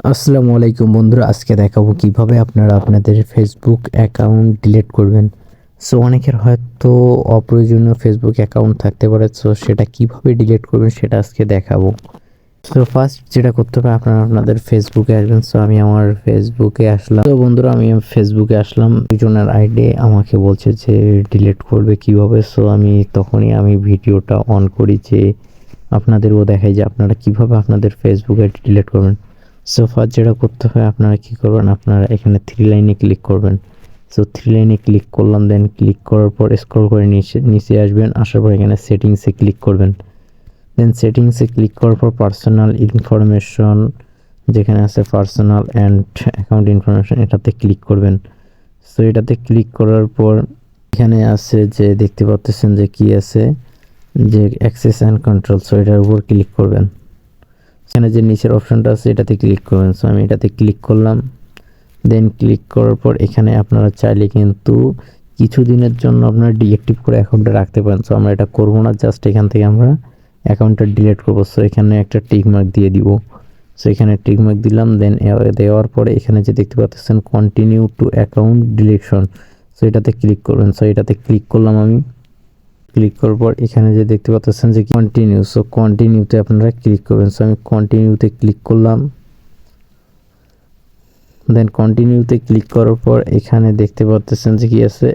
আসসালামু আলাইকুম বন্ধুরা, আজকে দেখাবো কিভাবে আপনারা আপনাদের ফেসবুক অ্যাকাউন্ট ডিলিট করবেন। সো অনেকের হয়তো অপ্রয়োজনীয় ফেসবুক অ্যাকাউন্ট থাকতে পারে, সো সেটা কিভাবে ডিলিট করবেন সেটা আজকে দেখাবো। সো ফার্স্ট যেটা করতে হবে, আপনারা আপনাদের ফেসবুকে আসবেন। সো আমি আমার ফেসবুকে আসলাম। তো বন্ধুরা, আমি ফেসবুকে আসলাম। দুজনের আইডি আমাকে বলছে যে ডিলিট করবে কিভাবে। সো তখনই ভিডিওটা অন করি যে আপনাদেরও দেখাই যে আপনারা কিভাবে আপনাদের ফেসবুক আইডি ডিলিট করবেন। সো ফার্স্ট যেটা করতে হয়, আপনারা কি করবেন, আপনারা এখানে থ্রি লাইনে ক্লিক করবেন। সো থ্রি লাইনে ক্লিক করলাম, দেন ক্লিক করার পর স্ক্রল করে নিচে আসবেন। আসার পর এখানে সেটিংসে ক্লিক করবেন। দেন সেটিংসে ক্লিক করার পর পার্সোনাল ইনফরমেশন যেখানে আছে পার্সোনাল অ্যান্ড অ্যাকাউন্ট ইনফরমেশন, এটাতে ক্লিক করবেন। সো এটাতে ক্লিক করার পর এখানে আছে যে দেখতে পাচ্ছেন যে কি আছে যে অ্যাক্সেস অ্যান্ড কন্ট্রোল। সো এটার উপর ক্লিক করবেন। এখানে যে নিচের অপশনটা আছে এটাতে ক্লিক করবেন। সো আমি এটাতে ক্লিক করলাম। দেন ক্লিক করার পর এখানে আপনারা চাইলে কিন্তু কিছুদিনের জন্য আপনারা ডিএক্টিভ করে অ্যাকাউন্টটা রাখতে পারেন। সো আমরা এটা করবো না, জাস্ট এখান থেকে আমরা অ্যাকাউন্টটা ডিলিট করবো। সো এখানে একটা টিক মার্ক দিয়ে দিব। সো এখানে টিক মার্ক দিলাম। দেন দেওয়ার পরে এখানে যে দেখতে পাচ্ছেন continue to account deletion, so এটাতে ক্লিক করবেন। সো এটাতে ক্লিক করলাম আমি। ক্লিক করার পর এখানে যে দেখতে পাচ্ছেন যে কন্টিনিউ, সো কন্টিনিউতে আপনারা ক্লিক করবেন। সো আমি কন্টিনিউতে ক্লিক করলাম। দেন কন্টিনিউতে ক্লিক করার পর এখানে দেখতে পাচ্ছেন যে কি আছে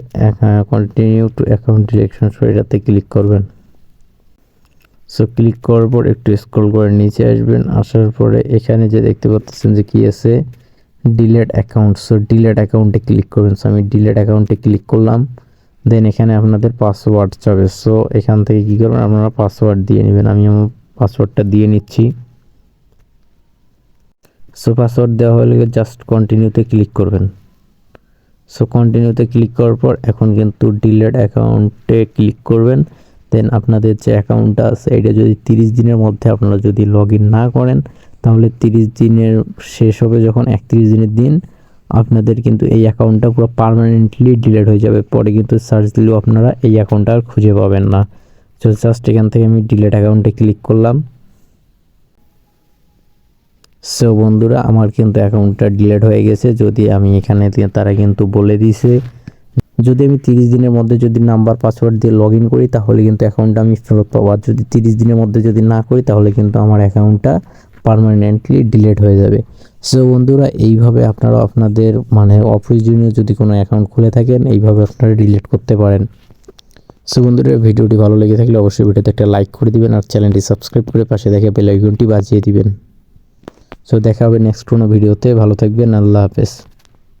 continue to account direction, so এটাতে ক্লিক করবেন। সো ক্লিক করার পর একটু স্ক্রল করে নিচে আসবেন। আসার পরে এখানে যে দেখতে পাচ্ছেন যে কি আছে ডিলেট অ্যাকাউন্ট, সো ডিলেট অ্যাকাউন্টে ক্লিক করবেন। সো আমি ডিলেট অ্যাকাউন্টে ক্লিক করলাম। দেন এখানে আপনাদের পাসওয়ার্ড চাবে। সো এখান থেকে কী করবেন, আপনারা পাসওয়ার্ড দিয়ে নেবেন। আমি আমার পাসওয়ার্ডটা দিয়ে নিচ্ছি। সো পাসওয়ার্ড দেওয়া হলে জাস্ট কন্টিনিউতে ক্লিক করবেন। সো কন্টিনিউতে ক্লিক করার পর এখন কিন্তু ডিলেট অ্যাকাউন্টে ক্লিক করবেন। দেন আপনাদের যে অ্যাকাউন্টটা আছে এটা যদি 30 দিনের মধ্যে আপনারা যদি লগ ইন না করেন, তাহলে 30 দিনের শেষ হবে যখন 31 দিনের দিন, আপনাদের কিন্তু এই অ্যাকাউন্টটা পুরো পার্মানেন্টলি ডিলিট হয়ে যাবে। পরে কিন্তু সার্চ দিলেও আপনারা এই অ্যাকাউন্টটা আর খুঁজে পাবেন না। তো জাস্ট এখান থেকে আমি ডিলিট অ্যাকাউন্টে ক্লিক করলাম। সো বন্ধুরা, আমার কিন্তু অ্যাকাউন্টটা ডিলিট হয়ে গেছে। যদি আমি এখানে তারা কিন্তু বলে দিয়েছে যদি আমি 30 দিনের মধ্যে যদি নাম্বার পাসওয়ার্ড দিয়ে লগ ইন করি তাহলে কিন্তু অ্যাকাউন্টটা আমি ফেরত পাবো। আর যদি 30 দিনের মধ্যে যদি না করি তাহলে কিন্তু আমার অ্যাকাউন্টটা পার্মানেন্টলি ডিলিট হয়ে যাবে। সো বন্ধুরা, এইভাবে আপনারা আপনাদের অপ্রয়োজনীয় যদি কোনো অ্যাকাউন্ট খুলে থাকেন এইভাবে আপনারা ডিলিট করতে পারেন। সো বন্ধুরা, ভিডিওটি ভালো লেগে থাকলে অবশ্যই ভিডিওতে একটা লাইক করে দিবেন আর চ্যানেলটি সাবস্ক্রাইব করে পাশে দেখে বেল আইকনটি বাজিয়ে দিবেন। সো দেখা হবে নেক্সট কোনো ভিডিওতে। ভালো থাকবেন। আল্লাহ হাফেজ।